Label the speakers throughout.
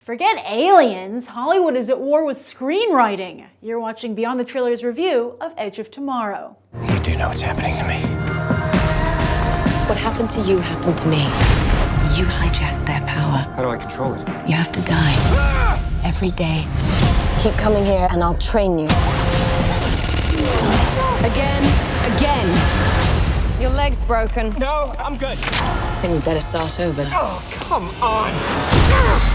Speaker 1: Forget aliens, Hollywood is at war with screenwriting. You're watching Beyond the Trailers review of Edge of Tomorrow.
Speaker 2: You do know what's happening to me.
Speaker 3: What happened to you happened to me. You hijacked their power.
Speaker 2: How do I control it?
Speaker 3: You have to die. Every day. Keep coming here and I'll train you. Again. Your leg's broken.
Speaker 2: No, I'm good.
Speaker 3: Then you better start over.
Speaker 2: Oh, come on.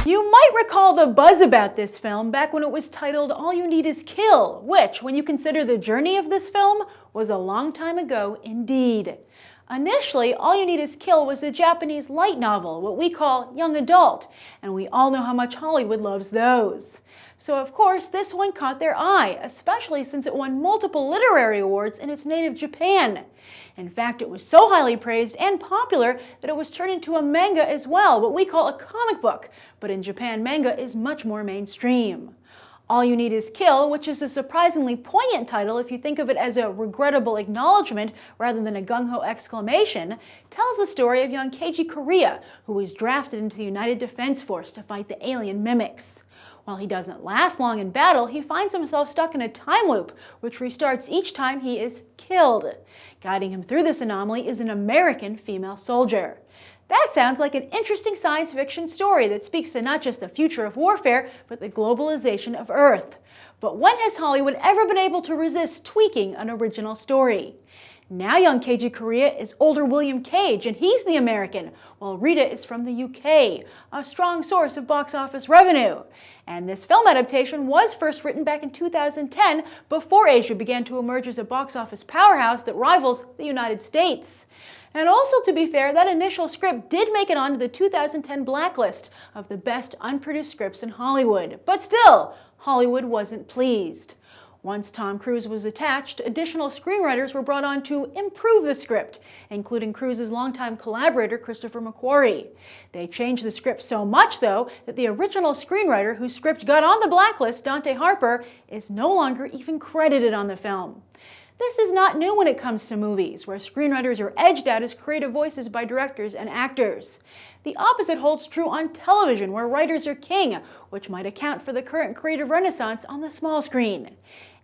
Speaker 1: You might recall the buzz about this film back when it was titled All You Need Is Kill, which, when you consider the journey of this film, was a long time ago indeed. Initially, All You Need Is Kill was a Japanese light novel, what we call young adult, and we all know how much Hollywood loves those. So of course, this one caught their eye, especially since it won multiple literary awards in its native Japan. In fact, it was so highly praised and popular that it was turned into a manga as well, what we call a comic book, but in Japan, manga is much more mainstream. All You Need Is Kill, which is a surprisingly poignant title if you think of it as a regrettable acknowledgement rather than a gung-ho exclamation, tells the story of young Keiji Korea, who was drafted into the United Defense Force to fight the alien mimics. While he doesn't last long in battle, he finds himself stuck in a time loop, which restarts each time he is killed. Guiding him through this anomaly is an American female soldier. That sounds like an interesting science fiction story that speaks to not just the future of warfare, but the globalization of Earth. But when has Hollywood ever been able to resist tweaking an original story? Now young Keiji Korea is older William Cage, and he's the American, while Rita is from the UK, a strong source of box office revenue. And this film adaptation was first written back in 2010, before Asia began to emerge as a box office powerhouse that rivals the United States. And also, to be fair, that initial script did make it onto the 2010 blacklist of the best unproduced scripts in Hollywood. But still, Hollywood wasn't pleased. Once Tom Cruise was attached, additional screenwriters were brought on to improve the script, including Cruise's longtime collaborator, Christopher McQuarrie. They changed the script so much, though, that the original screenwriter whose script got on the blacklist, Dante Harper, is no longer even credited on the film. This is not new when it comes to movies, where screenwriters are edged out as creative voices by directors and actors. The opposite holds true on television, where writers are king, which might account for the current creative renaissance on the small screen.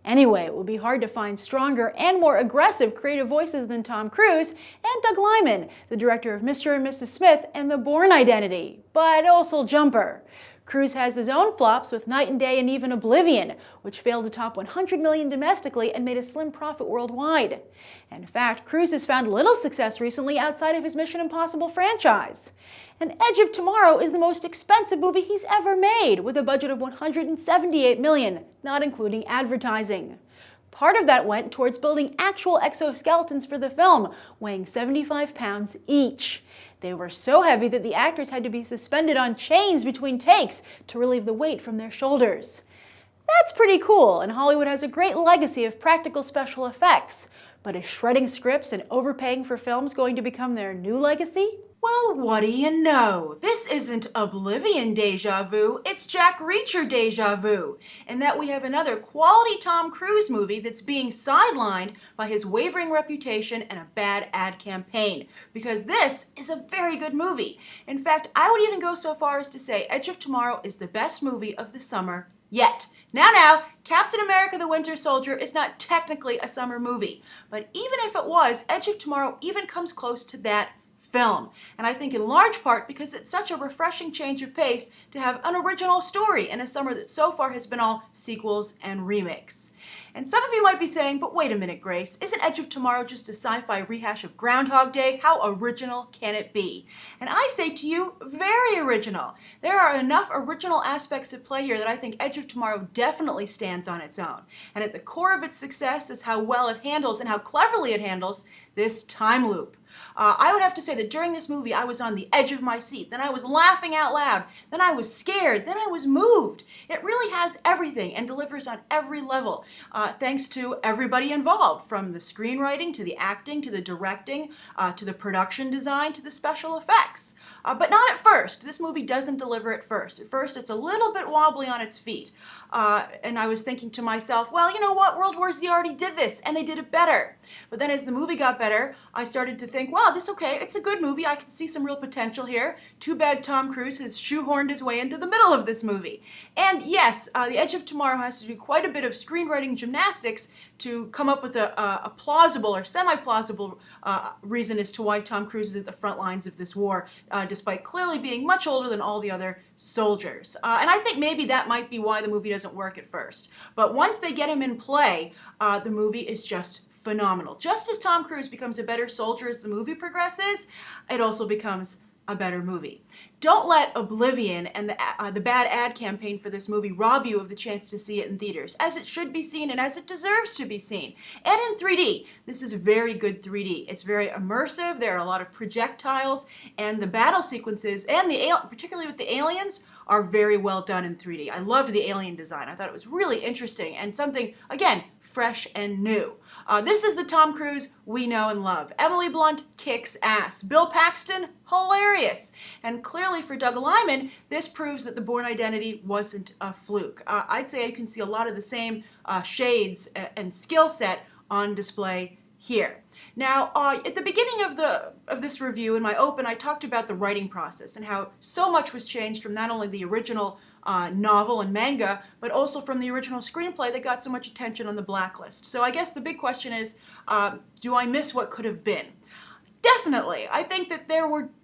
Speaker 1: Anyway, it would be hard to find stronger and more aggressive creative voices than Tom Cruise and Doug Liman, the director of Mr. and Mrs. Smith and The Bourne Identity, but also Jumper. Cruise has his own flops with Night and Day and even Oblivion, which failed to top 100 million domestically and made a slim profit worldwide. In fact, Cruise has found little success recently outside of his Mission Impossible franchise. And Edge of Tomorrow is the most expensive movie he's ever made, with a budget of $178 million, not including advertising. Part of that went towards building actual exoskeletons for the film, weighing 75 pounds each. They were so heavy that the actors had to be suspended on chains between takes to relieve the weight from their shoulders. That's pretty cool, and Hollywood has a great legacy of practical special effects. But is shredding scripts and overpaying for films going to become their new legacy?
Speaker 4: Well, what do you know? This isn't Oblivion deja vu, it's Jack Reacher deja vu. And that we have another quality Tom Cruise movie that's being sidelined by his wavering reputation and a bad ad campaign. Because this is a very good movie. In fact, I would even go so far as to say Edge of Tomorrow is the best movie of the summer yet. Now, Captain America the Winter Soldier is not technically a summer movie. But even if it was, Edge of Tomorrow even comes close to that film. And I think in large part because it's such a refreshing change of pace to have an original story in a summer that so far has been all sequels and remakes. And some of you might be saying, but wait a minute, Grace, isn't Edge of Tomorrow just a sci-fi rehash of Groundhog Day? How original can it be? And I say to you, very original. There are enough original aspects at play here that I think Edge of Tomorrow definitely stands on its own. And at the core of its success is how well it handles and how cleverly it handles this time loop. I would have to say that during this movie, I was on the edge of my seat. Then I was laughing out loud. Then I was scared. Then I was moved. It really has everything and delivers on every level, thanks to everybody involved, from the screenwriting to the acting to the directing to the production design to the special effects. But not at first. This movie doesn't deliver at first. At first, it's a little bit wobbly on its feet. And I was thinking to myself, well, you know what? World War Z already did this, and they did it better. But then as the movie got better, better, I started to think, wow, it's a good movie. I can see some real potential here. Too bad Tom Cruise has shoehorned his way into the middle of this movie. And yes, The Edge of Tomorrow has to do quite a bit of screenwriting gymnastics to come up with a plausible or semi-plausible reason as to why Tom Cruise is at the front lines of this war, despite clearly being much older than all the other soldiers. And I think maybe that might be why the movie doesn't work at first. But once they get him in play, the movie is just phenomenal. Just as Tom Cruise becomes a better soldier as the movie progresses, it also becomes a better movie. Don't let Oblivion and the bad ad campaign for this movie rob you of the chance to see it in theaters, as it should be seen and as it deserves to be seen. And in 3D. This is very good 3D. It's very immersive. There are a lot of projectiles, and the battle sequences, and particularly with the aliens, are very well done in 3D. I loved the alien design. I thought it was really interesting and something, again, fresh and new. This is the Tom Cruise we know and love. Emily Blunt kicks ass. Bill Paxton, hilarious. And clearly for Doug Liman, this proves that the Bourne Identity wasn't a fluke. I'd say you can see a lot of the same shades and skill set on display here. Now, at the beginning of this review, in my open, I talked about the writing process and how so much was changed from not only the original novel and manga, but also from the original screenplay that got so much attention on the blacklist. So I guess the big question is, do I miss what could have been? Definitely. I think that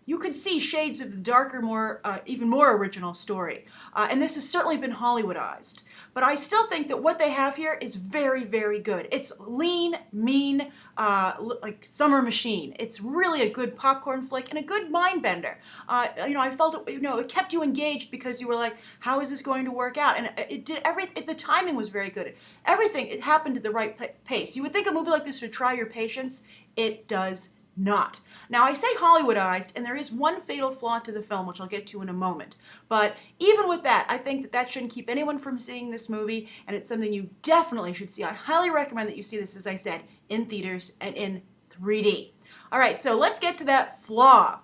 Speaker 4: you could see shades of the darker, even more original story. And this has certainly been Hollywoodized. But I still think that what they have here is very, very good. It's lean, mean, like Summer Machine. It's really a good popcorn flick and a good mind bender. I felt it kept you engaged because you were like, how is this going to work out? And it did everything. The timing was very good. Everything, it happened at the right pace. You would think a movie like this would try your patience. It does not. Now, I say Hollywoodized, and there is one fatal flaw to the film, which I'll get to in a moment. But even with that, I think that shouldn't keep anyone from seeing this movie, and it's something you definitely should see. I highly recommend that you see this, as I said, in theaters and in 3D. All right, so let's get to that flaw,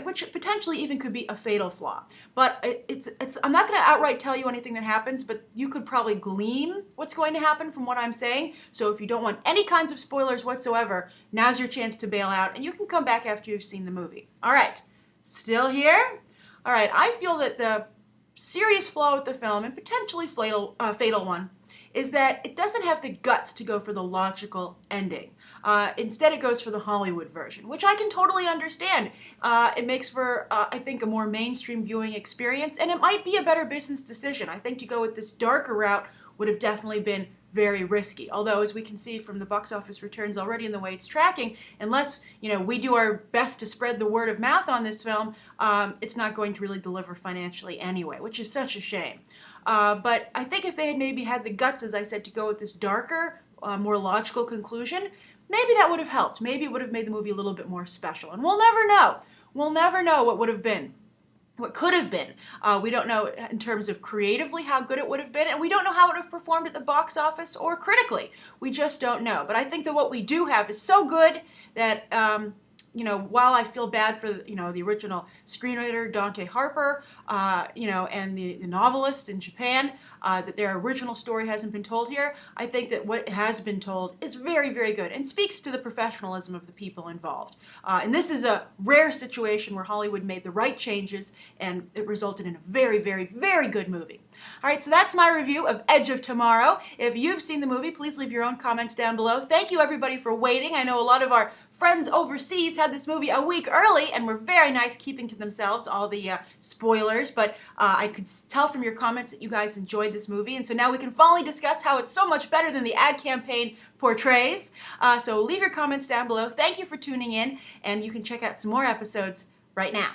Speaker 4: which potentially even could be a fatal flaw. But I'm not going to outright tell you anything that happens, but you could probably glean what's going to happen from what I'm saying. So if you don't want any kinds of spoilers whatsoever, now's your chance to bail out, and you can come back after you've seen the movie. All right, still here? All right, I feel that the serious flaw with the film, and potentially fatal one, is that it doesn't have the guts to go for the logical ending. Instead, it goes for the Hollywood version, which I can totally understand. It makes for, I think, a more mainstream viewing experience, and it might be a better business decision. I think to go with this darker route would have definitely been very risky. Although, as we can see from the box office returns already and the way it's tracking, unless we do our best to spread the word of mouth on this film, it's not going to really deliver financially anyway, which is such a shame. But I think if they had maybe had the guts, as I said, to go with this darker, more logical conclusion, maybe that would have helped. Maybe it would have made the movie a little bit more special. And we'll never know. We'll never know what would have been. What could have been. We don't know in terms of creatively how good it would have been, and we don't know how it would have performed at the box office or critically. We just don't know. But I think that what we do have is so good that, while I feel bad for, the original screenwriter, Dante Harper, and the novelist in Japan, that their original story hasn't been told here, I think that what has been told is very, very good and speaks to the professionalism of the people involved. And this is a rare situation where Hollywood made the right changes and it resulted in a very, very, very good movie. All right, so that's my review of Edge of Tomorrow. If you've seen the movie, please leave your own comments down below. Thank you, everybody, for waiting. I know a lot of our friends overseas had this movie a week early and were very nice keeping to themselves all the spoilers, but I could tell from your comments that you guys enjoyed this movie, and so now we can finally discuss how it's so much better than the ad campaign portrays. So leave your comments down below. Thank you for tuning in, and you can check out some more episodes right now.